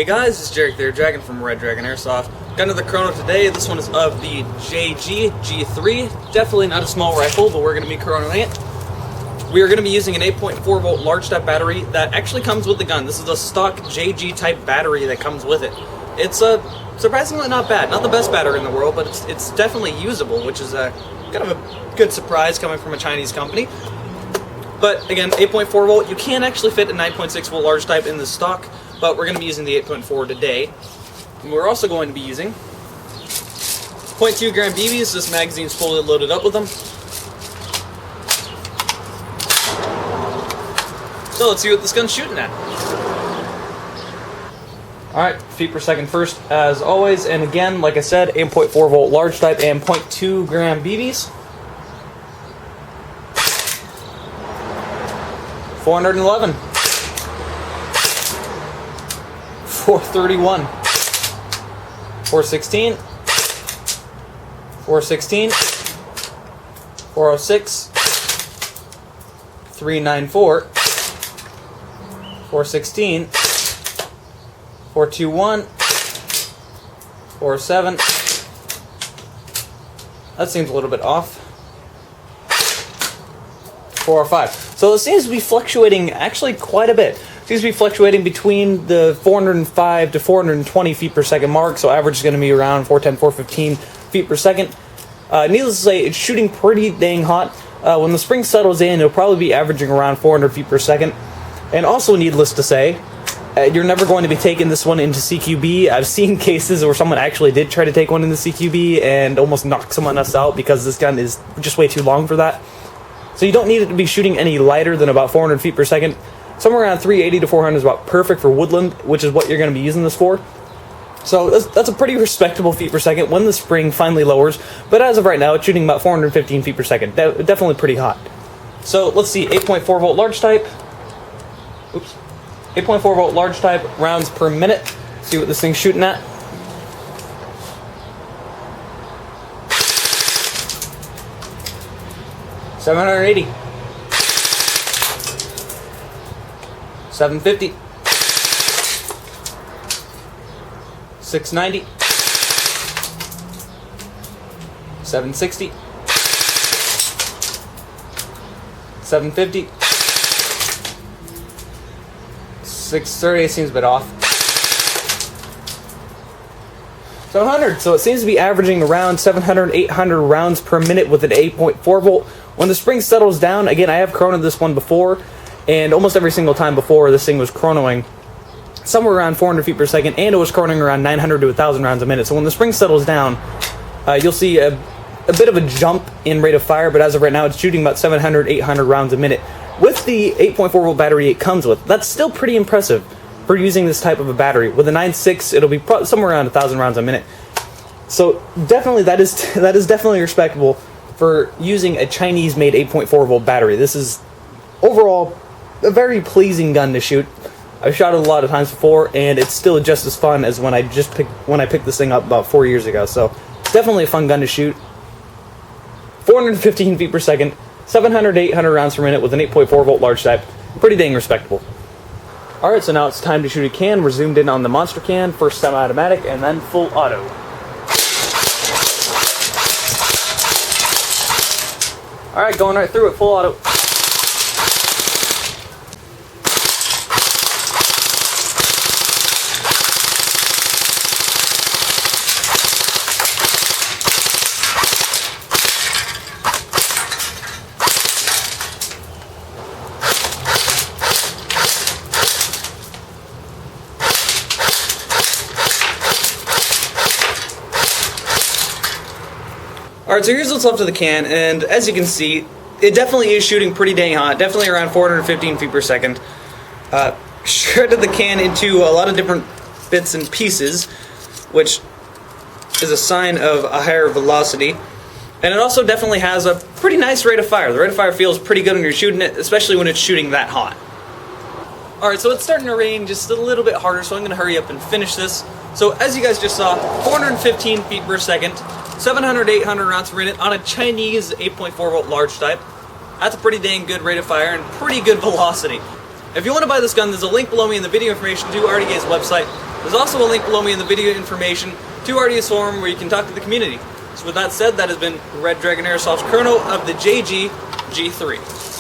Hey guys, it's Jarek there, Dragon from Red Dragon Airsoft. Got another chrono today. This one is of the JG G3. Definitely not a small rifle, but we're going to be chronoing it. We are going to be using an 8.4 volt large type battery that actually comes with the gun. This is a stock JG type battery that comes with it. It's surprisingly not bad. Not the best battery in the world, but it's definitely usable, which is kind of a good surprise coming from a Chinese company. But again, 8.4 volt, you can actually fit a 9.6 volt large type in the stock, but we're going to be using the 8.4 today. And we're also going to be using 0.2 gram BBs. This magazine's fully loaded up with them. So let's see what this gun's shooting at. Alright, feet per second first as always, and again, like I said, 8.4 volt large type and 0.2 gram BBs. 411, 431, 416, 416, 406, 394, 416, 421, 47. That seems a little bit off. 405. So it seems to be fluctuating actually quite a bit. It seems to be fluctuating between the 405 to 420 feet per second mark, so average is going to be around 410, 415 feet per second. Needless to say, it's shooting pretty dang hot. When the spring settles in, it'll probably be averaging around 400 feet per second. And also needless to say, you're never going to be taking this one into CQB. I've seen cases where someone actually did try to take one into CQB and almost knocked someone else out because this gun is just way too long for that. So you don't need it to be shooting any lighter than about 400 feet per second. Somewhere around 380 to 400 is about perfect for woodland, which is what you're going to be using this for. So that's a pretty respectable feet per second when the spring finally lowers. But as of right now, it's shooting about 415 feet per second. Definitely pretty hot. So let's see, 8.4 volt large type. Oops. 8.4 volt large type rounds per minute. See what this thing's shooting at. $780, $750, $690, $760, $750, $630 seems a bit off. 700, so it seems to be averaging around 700, 800 rounds per minute with an 8.4 volt. When the spring settles down, again, I have chronoed this one before, and almost every single time before, this thing was chronoing somewhere around 400 feet per second, and it was chronoing around 900 to 1,000 rounds a minute. So when the spring settles down, you'll see a bit of a jump in rate of fire, but as of right now, it's shooting about 700, 800 rounds a minute. With the 8.4 volt battery it comes with, that's still pretty impressive for using this type of a battery. With a 9.6, it'll be somewhere around 1,000 rounds a minute. So definitely, that is definitely respectable for using a Chinese-made 8.4 volt battery. This is overall a very pleasing gun to shoot. I've shot it a lot of times before, and it's still just as fun as when I picked this thing up about 4 years ago. So it's definitely a fun gun to shoot. 415 feet per second, 700 to 800 rounds per minute with an 8.4 volt large type. Pretty dang respectable. Alright, so now it's time to shoot a can. We're zoomed in on the monster can, first semi-automatic and then full auto. Alright, going right through it, full auto. Alright, so here's what's left of the can, and as you can see, it definitely is shooting pretty dang hot, definitely around 415 feet per second. Shredded the can into a lot of different bits and pieces, which is a sign of a higher velocity. And it also definitely has a pretty nice rate of fire. The rate of fire feels pretty good when you're shooting it, especially when it's shooting that hot. Alright, so it's starting to rain just a little bit harder, so I'm going to hurry up and finish this. So as you guys just saw, 415 feet per second, 700 to 800 rounds per minute on a Chinese 8.4 volt large type. That's a pretty dang good rate of fire and pretty good velocity. If you want to buy this gun, there's a link below me in the video information to RDAF's website. There's also a link below me in the video information to RDAF forum where you can talk to the community. So with that said, that has been Red Dragon Airsoft's chrono of the JG G3.